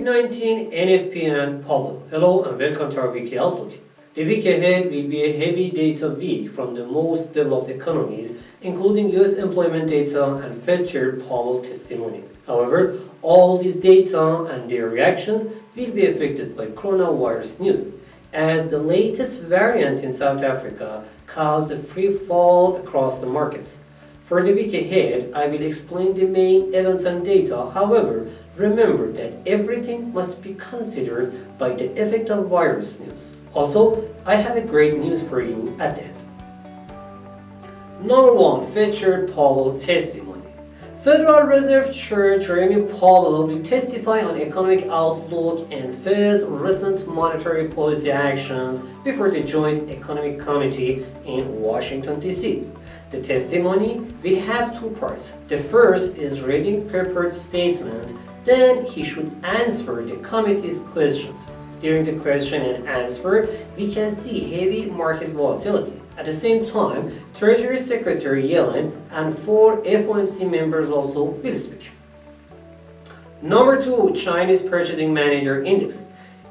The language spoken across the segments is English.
COVID-19, NFP and Powell. Hello and welcome to our weekly outlook. The week ahead will be a heavy data week from the most developed economies, including US employment data and Fed Chair Powell testimony. However, all these data and their reactions will be affected by coronavirus news, as the latest variant in South Africa caused a free fall across the markets. For the week ahead, I will explain the main events and data. However, remember that everything must be considered by the effect of virus news. Also, I have a great news for you at the end. Number 1. Fed Chair Powell testimony. Federal Reserve Chair Jeremy Powell will testify on economic outlook and Fed's recent monetary policy actions before the Joint Economic Committee in Washington, D.C. The testimony will have two parts. The first is reading prepared statements, then he should answer the committee's questions. During the question and answer, we can see heavy market volatility. At the same time, Treasury Secretary Yellen and 4 FOMC members also will speak. Number 2, Chinese Purchasing Manager Index.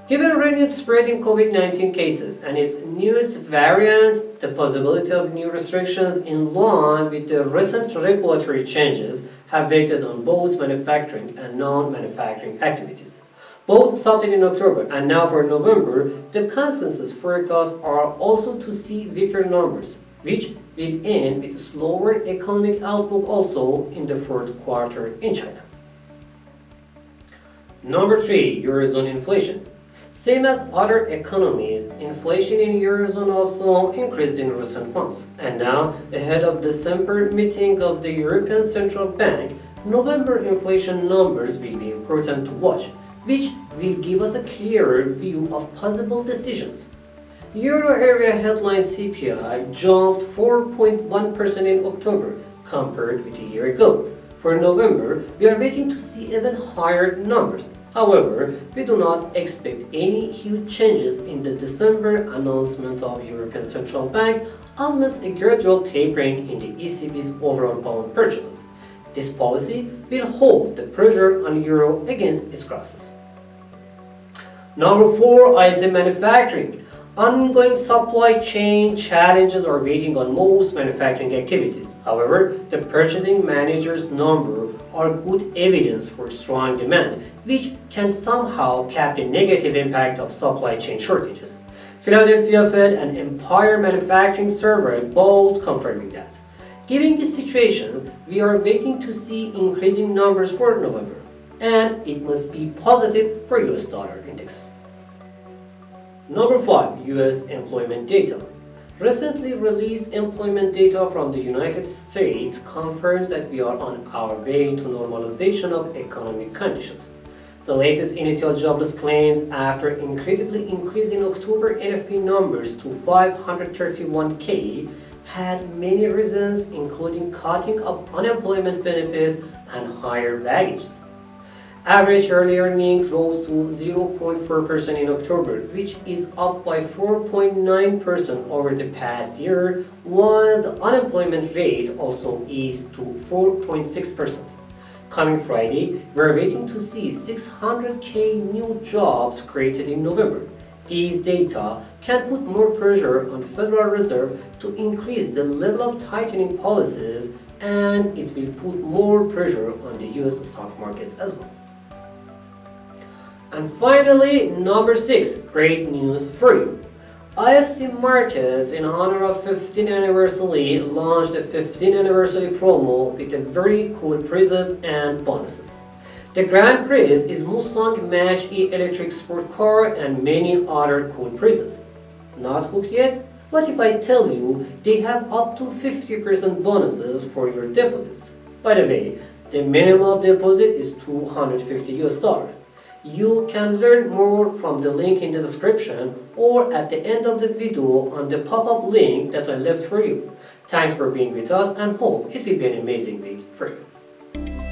Given renewed spread in COVID-19 cases and its newest variant, the possibility of new restrictions in line with the recent regulatory changes have weighed on both manufacturing and non-manufacturing activities. Both started in October and now for November, the consensus forecasts are also to see weaker numbers, which will end with slower economic outlook also in the fourth quarter in China. Number 3, Eurozone inflation. Same as other economies, inflation in Eurozone also increased in recent months. And now, ahead of December meeting of the European Central Bank, November inflation numbers will be important to watch, which will give us a clearer view of possible decisions. Euro area headline CPI jumped 4.1% in October compared with a year ago. For November, we are waiting to see even higher numbers. However, we do not expect any huge changes in the December announcement of European Central Bank unless a gradual tapering in the ECB's overall bond purchases. This policy will hold the pressure on euro against its crosses. Number 4, ISM manufacturing. Ongoing supply chain challenges are waiting on most manufacturing activities. However, the purchasing manager's number are good evidence for strong demand, which can somehow cap the negative impact of supply chain shortages. Philadelphia Fed and Empire Manufacturing Survey both confirming that. Given these situations, we are waiting to see increasing numbers for November, and it must be positive for US dollar index. Number 5, US employment data. Recently released employment data from the United States confirms that we are on our way to normalization of economic conditions. The latest initial jobless claims after incredibly increasing October NFP numbers to 531K had many reasons, including cutting of unemployment benefits and higher wages. Average early earnings rose to 0.4% in October, which is up by 4.9% over the past year, while the unemployment rate also eased to 4.6%. Coming Friday, we are waiting to see 600K new jobs created in November. These data can put more pressure on Federal Reserve to increase the level of tightening policies, and it will put more pressure on the US stock markets as well. And finally, number 6, great news for you. IFC Markets, in honor of 15th anniversary, launched a 15th anniversary promo with a very cool prizes and bonuses. The grand prize is Mustang MACH-E electric sport car and many other cool prizes. Not hooked yet? What if I tell you they have up to 50% bonuses for your deposits? By the way, the minimal deposit is $250. You can learn more from the link in the description or at the end of the video on the pop-up link that I left for you. Thanks for being with us and hope it will be an amazing week for you.